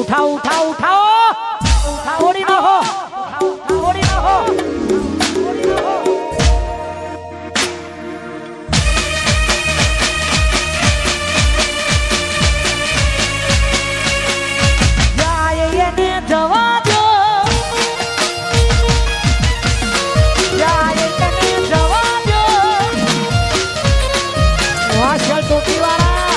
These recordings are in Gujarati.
ઉઠાઓ ઉઠાઓ ઉઠાઓ ઓડી નાખો ઓડી નાખો જાય એને જવા દો જાય એને જવા દો વાસલ ટોપી વાળા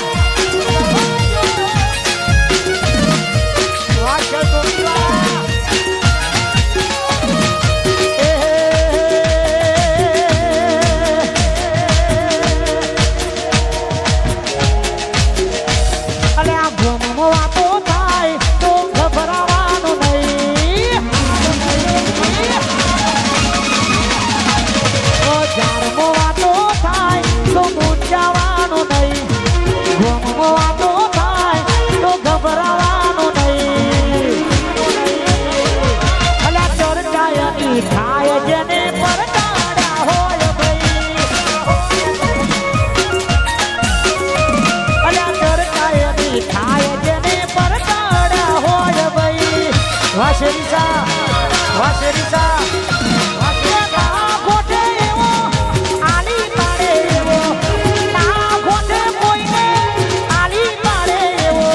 વાસલ ટોપી વાળા અલે આ ભૂમો વાતો થાય તો ગભરાવાનું નહીં ઓ જારમો વાતો થાય તો મૂંઝાવાનું નહીં ભૂમો વાતો થાય તો ગભરાવાનું નહીં અલે ચર્ચાયની થાય જેને પરટાડા હોય ભાઈ અલે ચર્ચાયની થાય જેને પરટાડા હોય ભાઈ વાસરીસા વાસરીસા વાસરીસા ખોટે એવો આલી પાડે એવો ના ખોટે કોઈને આલી પાડે એવો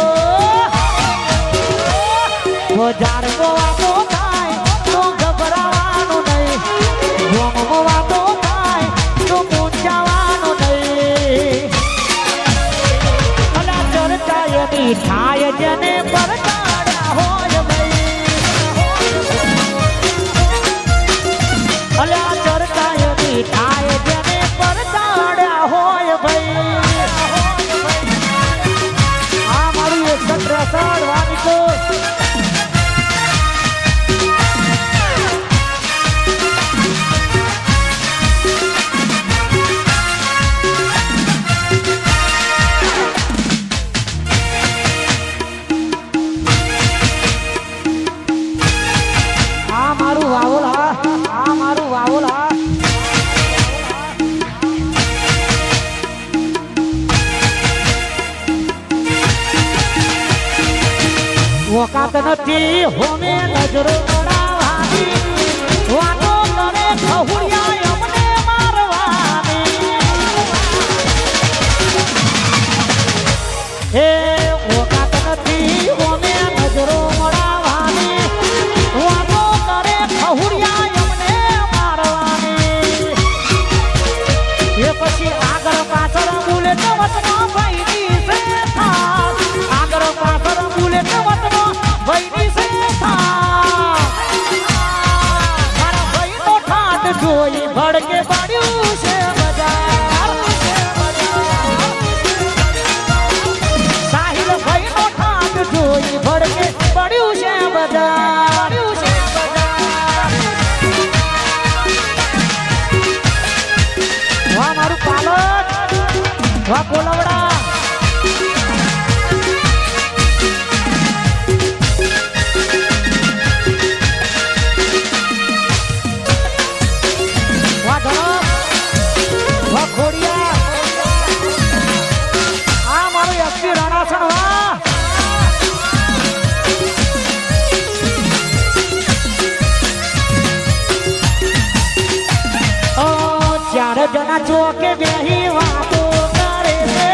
જારમો વાતો થાય તો ગભરાવાનું નહીં ભોમો વાતો થાય તો મૂંઝાવાનું નહીં અલા ચર્ચાયની થાય જેને પરટાડ્યા હોય ભાઈ અલા ચર્ચાયની થાય જેને પરટાડ્યા હોય ભાઈ આ મારું 163 વાગતો આ મારું વાવોલા આ મારું વાવોલા વકાત નથી હોમે નજરો ગળાવાની વાતો કરે ખહુડિયા અમને મારવાની એ વકાત નથી હોમે નજરો ગળાવાની વાતો કરે ખહુડિયા અમને મારવાની એ પછી આગળ પાછળ બુલેટ વતનો ભાઈની સે થા આગળ પાછળ બુલેટ વતનો ભાઈની સે થા મારા ભાઈનો ઠાટ જોઈ ભડકે પાડ્યું છે બજાર સાહિલ ભાઈનો ઠાટ જોઈ ભડકે પડ્યું છે બજાર વાહ મારું પાલક વાહ કોલવડા વાહ ધરમ વાહ ખોડિયા આ મારું એસપી રણાસણ વાહ ચાર જણા ચોકે બેહી વાતો કરે છે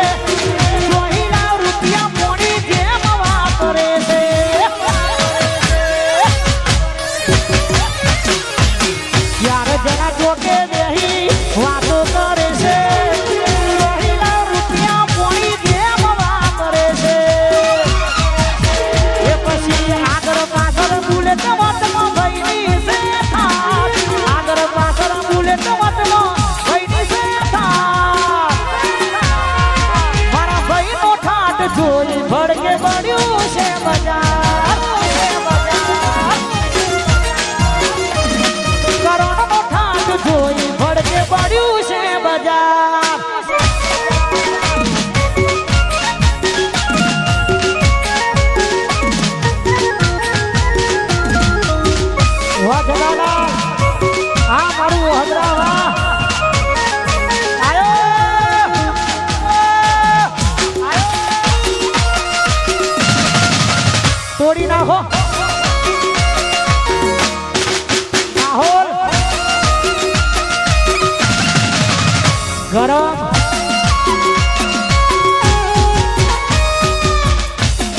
જોઈલા રૂપિયા પોણી જેમ વાપરે છે ચાર જણા ચોકે બેહી વાતો કરે છે જોઈલા રૂપિયા પોણી જેમ વાપરે છે એ પછી આગળ પાછળ બુલેટ વતમાં ભાઈની છે આગળ પાછળ બુલેટ વતમાં મારા ભાઈનો ઠાટ જોઈ ભડકે પડ્યું છે બજાર કરોડનો ઠાટ જોઈ ભડકે પડ્યું છે બજાર વાહ જલાલા આ મારું હદરાવા તોડી નાખો માહોલ ગરમ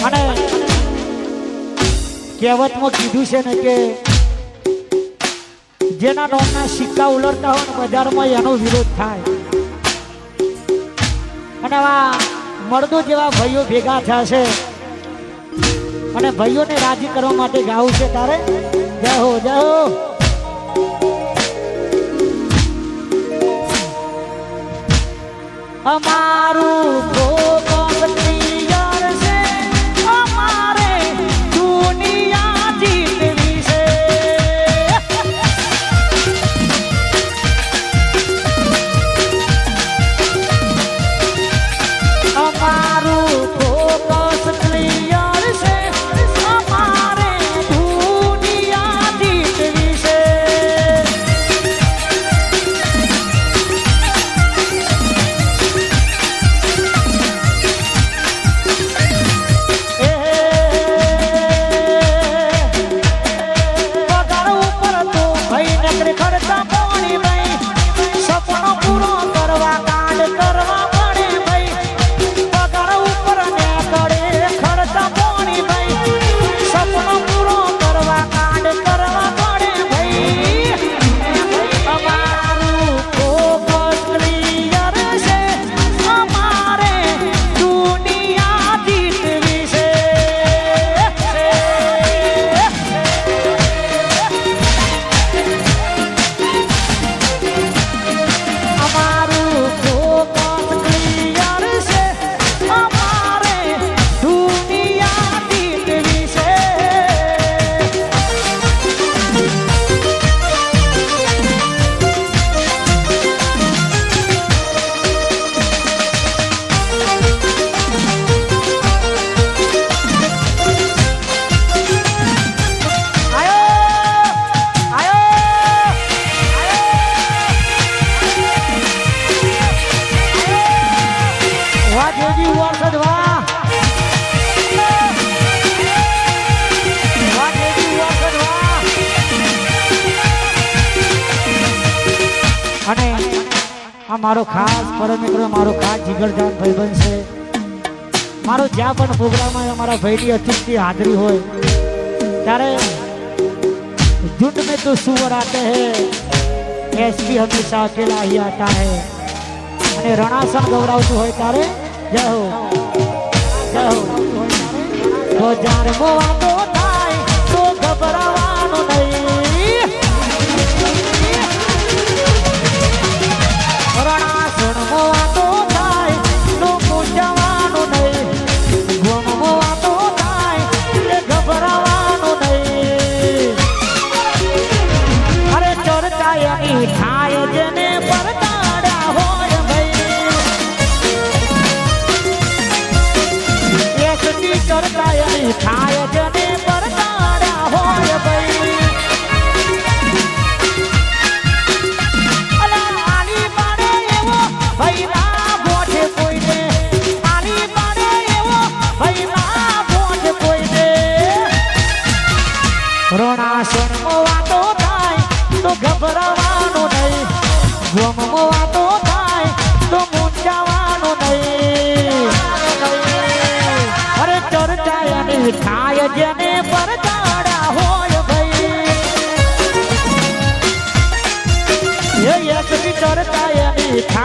અને કહેવતમાં કીધું છે ને કે જેના નોમના સિક્કા ઉલટતા હોય ને બજારમાં એનો વિરોધ થાય અને આવા મળદો જેવા ભાઈઓ ભેગા થયા છે અને ભાઈઓને રાજી કરવા માટે ગાવું છે તારે જય હો જય હો અમારું ફોકસ ક્લિયર છે અમારે દુનિયા જીતવી છે અમારું ફોકસ ક્લિયર છે અમારે દુનિયા જીતવી છે પગાર ઉપર તો ભાઈ નકરી ખર્ચા પાણી ભાઈ સપનો પૂરો કરવા કાંડ કરવા પડે ભાઈ પગાર ઉપર ને કરે ખર્ચા પાણી ભાઈ સપનો પૂરો કરવા કાંડ કરવા પડે ભાઈ અમારું ફોકસ ક્લિયર છે અમારે દુનિયા જીતવી છે અમારું ફોકસ ક્લિયર છે અમારે દુનિયા જીતવી છે આયો વાહ જોજી વરસાદ વાહ વાહ જોજી વરસાદ વાહ અને આ મારો ખાસ પરમ મિત્ર મારો ખાસ જીગરજાન ભાઈબંધ છે મારો જ્યાં પણ પ્રોગ્રામમાં અમારા ભાઈની અતિથિ હાજરી હોય ત્યારે झुंड में तो सुअर आते हैं एसपी हमेशा अकेला ही आता है અને રણાસણ ગૌરાવતું હોય તારે જય હો તો જાર મોવાતો થાય તો ગભરાવાનું નહીં રણાસણ મોવાતો થાય તો પૂજવાનું નહીં ગોમ મોવાતો થાય તે ગભરાવાનું નહીં અરે ચર્ચા એની થાય જેને પરતાડ્યા હોય ભાઈ એકટી ચર્ચા એની થાય જેને પરતાડ્યા હોય ભાઈ અલા આલી પાડે એવો ભાઈ ના ગોઠે કોઈને આલી પાડે એવો ભાઈ ના ગોઠે કોઈને રણાસણ મોવાતો થાય તો ગભરાવાનું નહીં ગોમમાં વાતો થાય તો મૂંઝાવાનું નહીં અરે ચર્ચા એની થાય જેને પરતાડ્યા હોય ભાઈ એ એકની ચર્ચા એની થાય